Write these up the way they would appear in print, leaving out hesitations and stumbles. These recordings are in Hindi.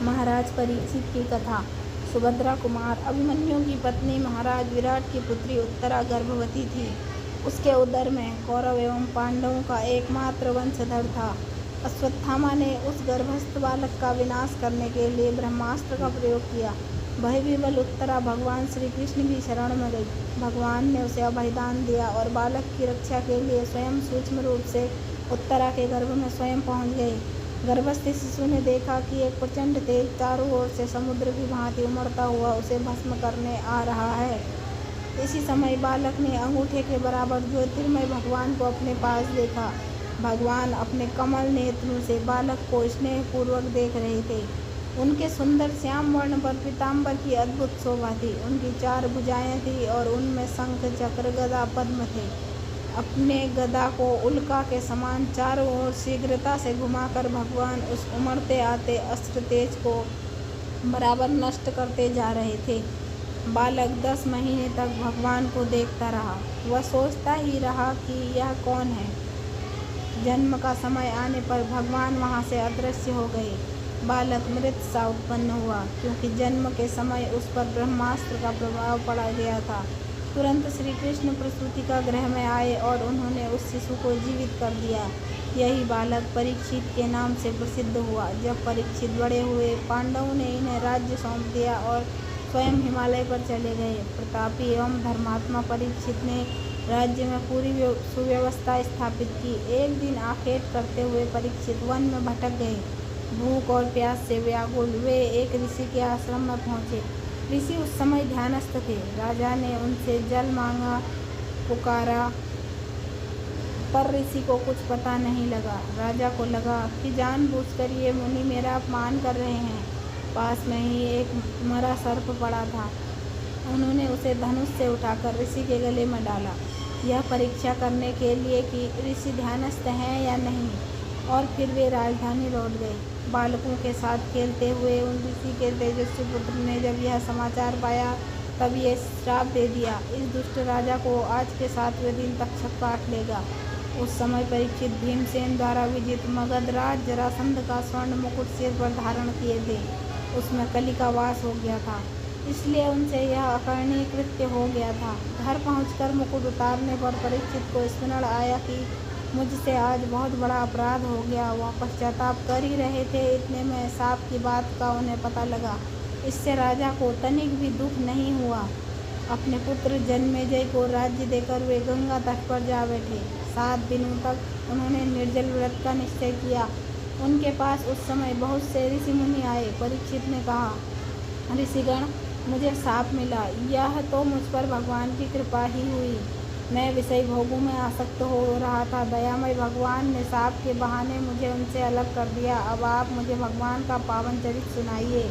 महाराज परीक्षित की कथा। सुभद्रा कुमार अभिमन्यु की पत्नी महाराज विराट की पुत्री उत्तरा गर्भवती थी। उसके उदर में कौरव एवं पांडवों का एकमात्र वंशधर था। अश्वत्थामा ने उस गर्भस्थ बालक का विनाश करने के लिए ब्रह्मास्त्र का प्रयोग किया। वह विबल उत्तरा भगवान श्री कृष्ण की शरण में गई। भगवान ने उसे अभयदान दिया और बालक की रक्षा के लिए स्वयं सूक्ष्म रूप से उत्तरा के गर्भ में स्वयं पहुंच गए। गर्भस्थ शिशु ने देखा कि एक प्रचंड तेज चारों ओर से समुद्र की भांति उमड़ता हुआ उसे भस्म करने आ रहा है। इसी समय बालक ने अंगूठे के बराबर ज्योतिर्मय भगवान को अपने पास देखा। भगवान अपने कमल नेत्रों से बालक को स्नेहपूर्वक देख रहे थे। उनके सुंदर श्याम वर्ण पर पीताम्बर की अद्भुत शोभा थी। उनकी 4 भुजाएं थी और उनमें शंख चक्र गदा पद्म थे। अपने गदा को उल्का के समान चारों ओर शीघ्रता से घुमाकर भगवान उस उमड़ते आते अस्त्र तेज को बराबर नष्ट करते जा रहे थे। बालक 10 महीने तक भगवान को देखता रहा। वह सोचता ही रहा कि यह कौन है। जन्म का समय आने पर भगवान वहां से अदृश्य हो गए। बालक मृत सा उत्पन्न हुआ, क्योंकि जन्म के समय उस पर ब्रह्मास्त्र का प्रभाव पड़ा गया था। तुरंत श्री कृष्ण प्रसूति का गृह में आए और उन्होंने उस शिशु को जीवित कर दिया। यही बालक परीक्षित के नाम से प्रसिद्ध हुआ। जब परीक्षित बड़े हुए, पांडवों ने इन्हें राज्य सौंप दिया और स्वयं हिमालय पर चले गए। प्रतापी एवं धर्मात्मा परीक्षित ने राज्य में पूरी सुव्यवस्था स्थापित की। एक दिन आखेट करते हुए परीक्षित वन में भटक गए। भूख और प्यास से व्याकुल वे एक ऋषि के आश्रम में पहुंचे। ऋषि उस समय ध्यानस्थ थे। राजा ने उनसे जल मांगा, पुकारा, पर ऋषि को कुछ पता नहीं लगा। राजा को लगा कि जानबूझकर ये मुनि मेरा अपमान कर रहे हैं। पास में ही एक मरा सर्प पड़ा था। उन्होंने उसे धनुष से उठाकर ऋषि के गले में डाला, यह परीक्षा करने के लिए कि ऋषि ध्यानस्थ हैं या नहीं। और फिर वे राजधानी लौट गए। बालकों के साथ खेलते हुए उन ऋषि के तेजस्वी पुत्र ने जब यह समाचार पाया, तब ये श्राप दे दिया, इस दुष्ट राजा को आज के 7वें दिन तक्षक काट लेगा। उस समय परीक्षित भीमसेन द्वारा विजित मगध राज जरासंध का स्वर्ण मुकुट सिर पर धारण किए थे। उसमें कली का वास हो गया था, इसलिए उनसे यह अकरणीय कृत्य हो गया था। घर पहुंचकर मुकुट उतारने पर परीक्षित को स्मरण आया कि मुझसे आज बहुत बड़ा अपराध हो गया। वह पश्चाताप कर ही रहे थे, इतने में सांप की बात का उन्हें पता लगा। इससे राजा को तनिक भी दुख नहीं हुआ। अपने पुत्र जन्मेजय को राज्य देकर वे गंगा तट पर जा बैठे। 7 दिनों तक उन्होंने निर्जल व्रत का निश्चय किया। उनके पास उस समय बहुत से ऋषि मुनि आए। परीक्षित ने कहा, ऋषिगण, मुझे शाप मिला। यह तो मुझ पर भगवान की कृपा ही हुई। मैं विषय भोगों में आसक्त हो रहा था। दयामय भगवान ने शाप के बहाने मुझे उनसे अलग कर दिया। अब आप मुझे भगवान का पावन चरित्र सुनाइए।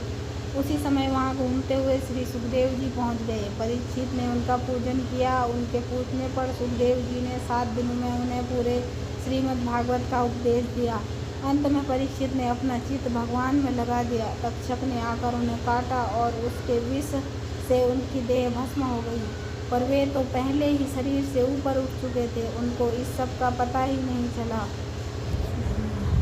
उसी समय वहां घूमते हुए श्री सुखदेव जी पहुंच गए। परीक्षित ने उनका पूजन किया। उनके पूछने पर सुखदेव जी ने 7 दिनों में उन्हें पूरे श्रीमद् भागवत का उपदेश दिया। अंत में परीक्षित ने अपना चित्त भगवान में लगा दिया। तक्षक ने आकर उन्हें काटा और उसके विष से उनकी देह भस्म हो गई। पर वे तो पहले ही शरीर से ऊपर उठ चुके थे। उनको इस सब का पता ही नहीं चला।